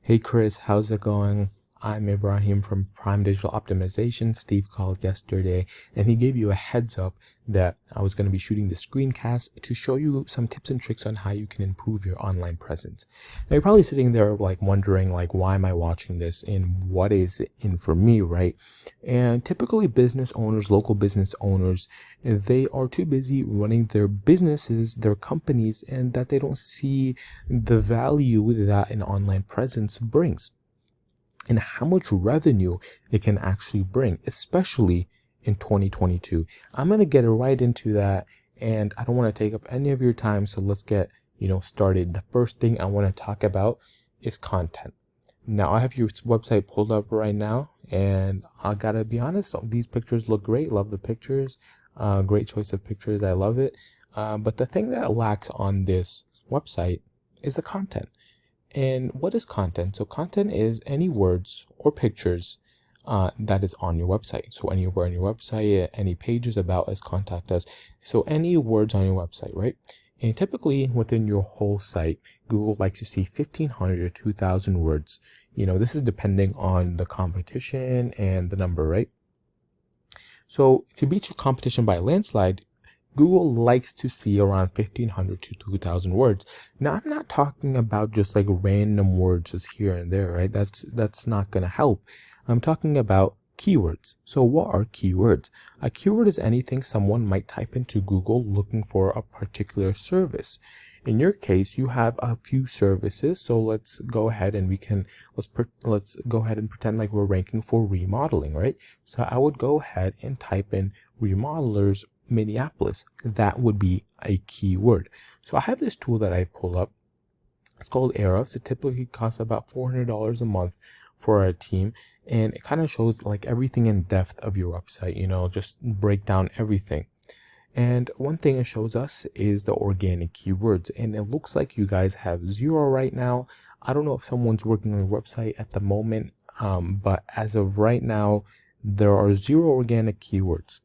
Hey Chris, how's it going? I'm Ibrahim from Prime Digital Optimization. Steve called yesterday and he gave you a heads up that I was going to be shooting the screencast to show you some tips and tricks on how you can improve your online presence. Now you're probably sitting there like wondering like, why am I watching this and what is it in for me, right? And typically business owners, local business owners, they are too busy running their businesses, their companies, and that they don't see the value that an online presence brings and how much revenue it can actually bring, especially in 2022. I'm going to get right into that, and I don't want to take up any of your time, so let's get started. The first thing I want to talk about is content. Now I have your website pulled up right now, and I gotta be honest, these pictures look great. Love the pictures. Great choice of pictures. I love it. But the thing that lacks on this website is the content. And what is content? So content is any words or pictures that is on your website. So anywhere on your website, any pages, about us, contact us. So any words on your website, right? And typically within your whole site, Google likes to see 1,500 to 2,000 words. This is depending on the competition and the number, right? So to beat your competition by a landslide, Google likes to see around 1,500 to 2,000 words. Now, I'm not talking about just like random words just here and there, right? That's not going to help. I'm talking about keywords. So what are keywords? A keyword is anything someone might type into Google looking for a particular service. In your case, you have a few services. So let's go ahead and let's go ahead and pretend like we're ranking for remodeling, right? So I would go ahead and type in remodelers Minneapolis. That would be a keyword. So I have this tool that I pulled up. It's called Ahrefs. It typically costs about $400 a month for our team, and it kind of shows like everything in depth of your website, just break down everything. And one thing it shows us is the organic keywords, and it looks like you guys have 0 right now. I don't know if someone's working on your website at the moment, but as of right now, there are 0 organic keywords.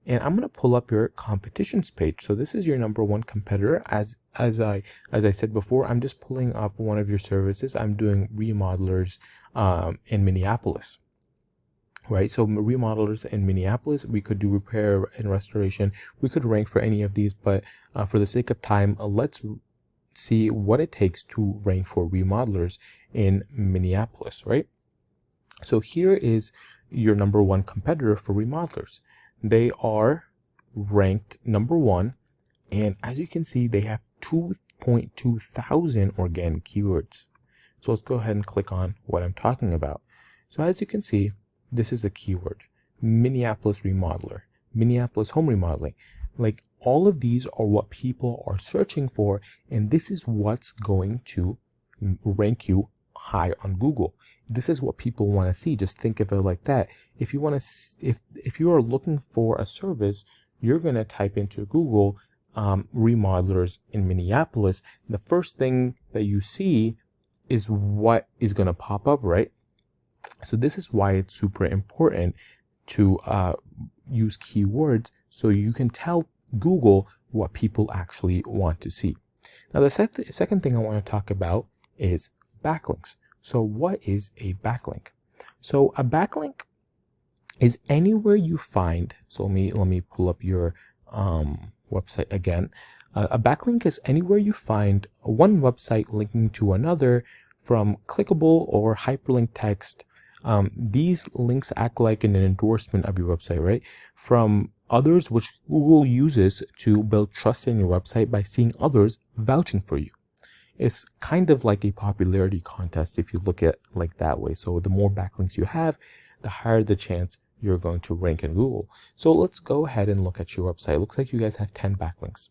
And I'm going to pull up your competitions page. So this is your number one competitor. As I said before, I'm just pulling up one of your services. I'm doing remodelers in Minneapolis. Right, so remodelers in Minneapolis, we could do repair and restoration. We could rank for any of these, but for the sake of time, let's see what it takes to rank for remodelers in Minneapolis, right? So here is your number one competitor for remodelers. They are ranked number 1, and as you can see, they have 2.2 thousand organic keywords. So let's go ahead and click on what I'm talking about. So as you can see, this is a keyword: Minneapolis remodeler, Minneapolis home remodeling. Like, all of these are what people are searching for, and this is what's going to rank you high on Google. This is what people want to see. Just think of it like that. If you want to, if you are looking for a service, you're going to type into Google remodelers in Minneapolis. The first thing that you see is what is going to pop up, right? So this is why it's super important to use keywords so you can tell Google what people actually want to see. Now, the second thing I want to talk about is backlinks. So what is a backlink? So a backlink is anywhere you find, so let me pull up your website again. A backlink is anywhere you find one website linking to another from clickable or hyperlink text. These links act like an endorsement of your website, right? From others, which Google uses to build trust in your website by seeing others vouching for you. It's kind of like a popularity contest if you look at like that way. So the more backlinks you have, the higher the chance you're going to rank in Google. So let's go ahead and look at your website. It looks like you guys have 10 backlinks.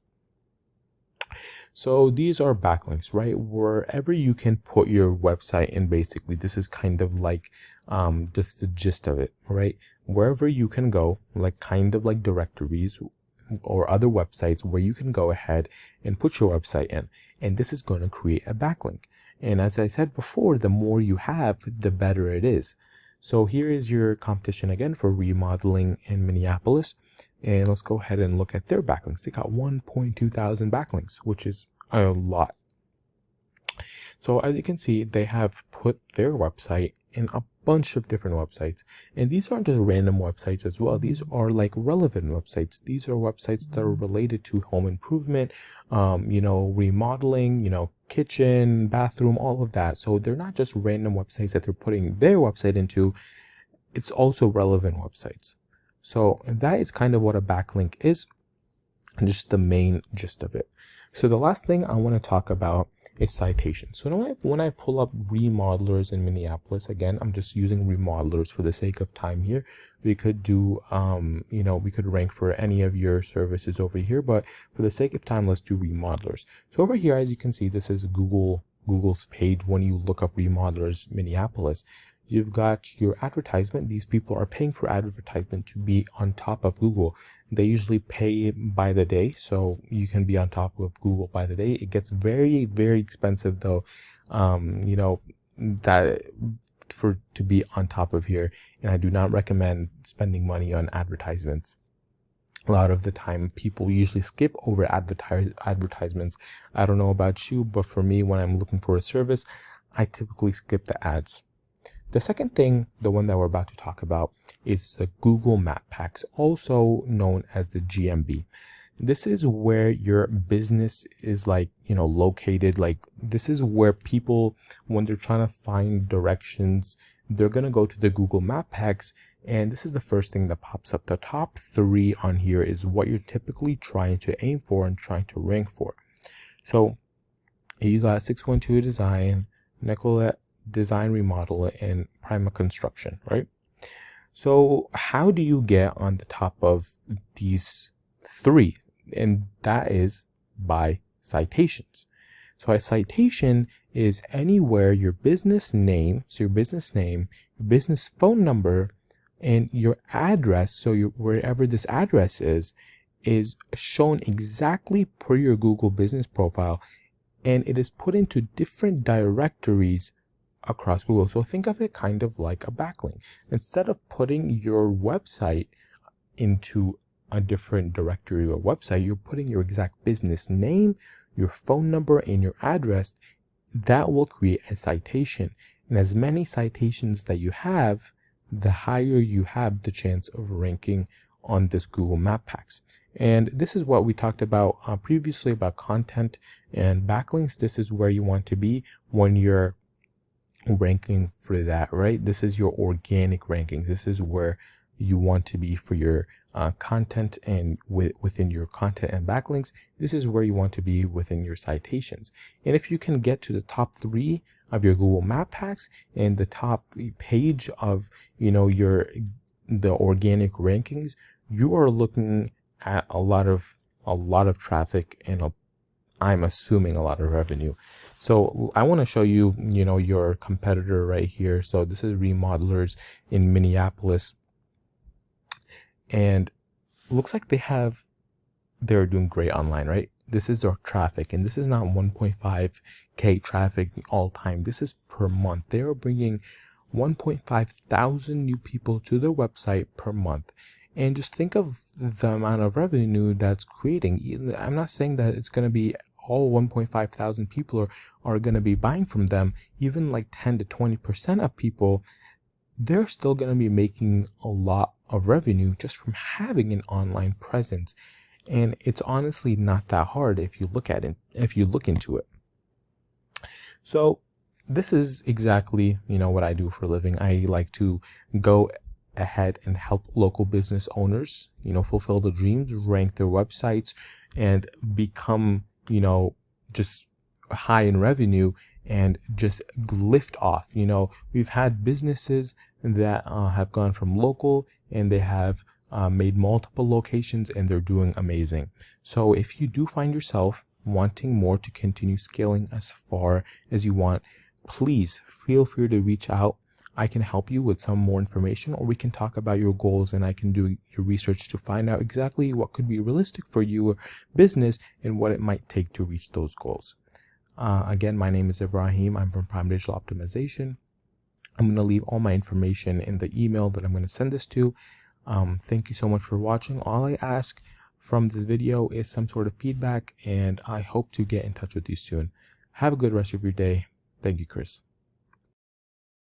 So these are backlinks, right? Wherever you can put your website in, basically, this is kind of like just the gist of it, right? Wherever you can go, like kind of like directories or other websites where you can go ahead and put your website in, and this is going to create a backlink. And as I said before, the more you have, the better it is. So here is your competition again for remodeling in Minneapolis, and let's go ahead and look at their backlinks. They got 1.2 thousand backlinks, which is a lot. So as you can see, they have put their website in a bunch of different websites. And these aren't just random websites as well. These are like relevant websites. These are websites that are related to home improvement, remodeling, kitchen, bathroom, all of that. So they're not just random websites that they're putting their website into. It's also relevant websites. So that is kind of what a backlink is, and just the main gist of it. So the last thing I want to talk about is citations. So when I pull up remodelers in Minneapolis, again, I'm just using remodelers for the sake of time here. We could do, we could rank for any of your services over here, but for the sake of time, let's do remodelers. So over here, as you can see, this is Google's page. When you look up remodelers Minneapolis, you've got your advertisement. These people are paying for advertisement to be on top of Google. They usually pay by the day, so you can be on top of Google by the day. It gets very, very expensive though, that to be on top of here. And I do not recommend spending money on advertisements. A lot of the time, people usually skip over advertisements. I don't know about you, but for me, when I'm looking for a service, I typically skip the ads. The second thing, the one that we're about to talk about, is the Google Map Packs, also known as the GMB. This is where your business is located. Like, this is where people, when they're trying to find directions, they're going to go to the Google Map Packs. And this is the first thing that pops up. The top 3 on here is what you're typically trying to aim for and trying to rank for. So you got 612 Design, Nicolette Design Remodel, and Prima Construction, right? So how do you get on the top of these 3? And that is by citations. So a citation is anywhere your business name, your business phone number, and your address, so wherever this address is shown exactly per your Google business profile, and it is put into different directories across Google. So think of it kind of like a backlink. Instead of putting your website into a different directory or website, you're putting your exact business name, your phone number, and your address. That will create a citation. And as many citations that you have, the higher you have the chance of ranking on this Google Map Packs. And this is what we talked about previously about content and backlinks. This is where you want to be when you're ranking for that, right? This is your organic rankings. This is where you want to be for your content, and within your content and backlinks, this is where you want to be within your citations. And if you can get to the top 3 of your Google Map Packs and the top page of the organic rankings, you are looking at a lot of traffic and I'm assuming a lot of revenue. So I want to show you, your competitor right here. So this is Remodelers in Minneapolis, and looks like they're doing great online, right? This is their traffic, and this is not 1.5K traffic all time. This is per month. They are bringing 1.5 thousand new people to their website per month. And just think of the amount of revenue that's creating. I'm not saying that it's going to be all 1.5 thousand people are going to be buying from them. Even like 10 to 20% of people, they're still going to be making a lot of revenue just from having an online presence. And it's honestly not that hard if you look at it, if you look into it. So this is exactly, what I do for a living. I like to go ahead and help local business owners, fulfill their dreams, rank their websites, and become, just high in revenue and just lift off. We've had businesses that have gone from local and they have made multiple locations and they're doing amazing. So if you do find yourself wanting more to continue scaling as far as you want, please feel free to reach out. I can help you with some more information, or we can talk about your goals and I can do your research to find out exactly what could be realistic for your business and what it might take to reach those goals. Again, my name is Ibrahim. I'm from Prime Digital Optimization. I'm going to leave all my information in the email that I'm going to send this to. Thank you so much for watching. All I ask from this video is some sort of feedback, and I hope to get in touch with you soon. Have a good rest of your day. Thank you, Chris.